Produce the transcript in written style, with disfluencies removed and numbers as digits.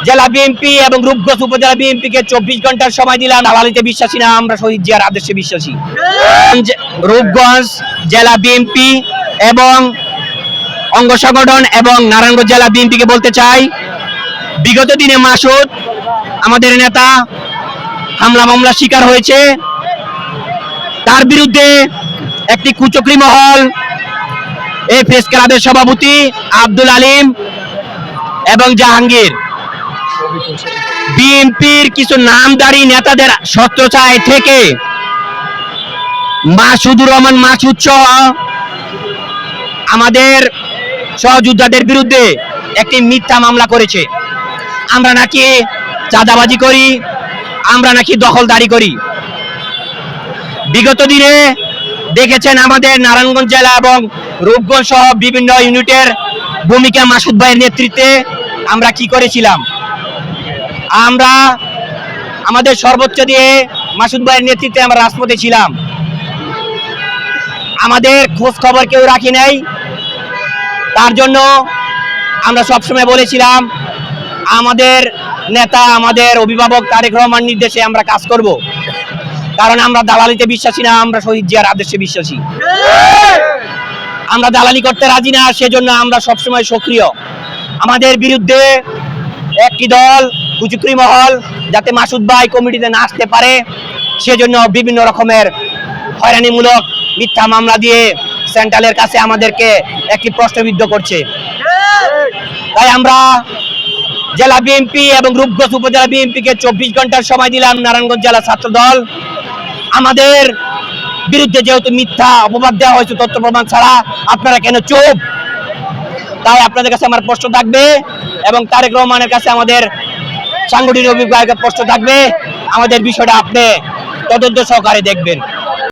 জেলা বিএনপি এবং রূপগঞ্জ উপজেলা বিএনপিকে 24 ঘন্টার সময় দিলাম। দালালিতে বিশ্বাসী না, আমরা শহীদ জিয়ার আদর্শে বিশ্বাসী। রূপগঞ্জ জেলা বিএনপি এবং অঙ্গ সংগঠন এবং নারায়ণগঞ্জ জেলা বিএনপিকে বলতে চাই, বিগত দিনে মাসুদ আমাদের নেতা হামলা মামলার শিকার হয়েছে। তার বিরুদ্ধে একটি কুচক্রী মহল, এই প্রেস ক্লাবের সভাপতি আব্দুল আলিম এবং জাহাঙ্গীর, বিএনপির কিছু নামধারী নেতাদের ছত্রছায়ায় থেকে মাসুদুর রহমান মাসুদ সহ আমাদের সহযোদ্ধাদের বিরুদ্ধে একটি মিথ্যা মামলা করেছে। আমরা নাকি চাঁদাবাজি করি, আমরা নাকি দখলদারি করি। বিগত দিনে দেখেছেন আমাদের নারায়ণগঞ্জ জেলা এবং রূপগঞ্জ সহ বিভিন্ন ইউনিটের ভূমিকা মাসুদ ভাইয়ের নেতৃত্বে আমরা কি করেছিলাম। আমরা আমাদের সর্বোচ্চ দিয়ে মাসুদ ভাইয়ের নেতৃত্বে আমরা রাজপথে ছিলাম। আমাদের খোঁজ খবর কেউ রাখি নাই। তার জন্য আমরা সবসময় বলেছিলাম আমাদের নেতা, আমাদের অভিভাবক তারেক রহমান নির্দেশে আমরা কাজ করব, কারণ আমরা দালালিতে বিশ্বাসী না, আমরা শহীদ জিয়ার আদর্শে বিশ্বাসী। আমরা দালালি করতে রাজি না, সেজন্য আমরা সবসময় সক্রিয়। আমাদের বিরুদ্ধে একটি দল কুচক্রী মহল যাতে মাসুদ ভাই কমিটিতে না আসতে পারে সেজন্য বিভিন্ন রকমের হয়রানিমূলক মিথ্যা মামলা দিয়ে সেন্ট্রালের কাছে আমাদেরকে একটি প্রশ্নবিদ্ধ করছে। তাই আমরা জেলা বিএনপি এবং রূপগঞ্জ উপজেলা বিএনপিকে 24 ঘন্টার সময় দিলাম। নারায়ণগঞ্জ জেলা ছাত্র দল আমাদের বিরুদ্ধে যেহেতু মিথ্যা অপবাদ দেওয়া হয়েছে তথ্য প্রমাণ ছাড়া, আপনারা কেন চুপ? তাই আপনাদের কাছে আমার প্রশ্ন থাকবে এবং তারেক রহমানের কাছে আমাদের সাংগঠনিক অভিজ্ঞতার প্রশ্ন থাকবে, আমাদের বিষয়টা আপনি তদন্ত সহকারে দেখবেন।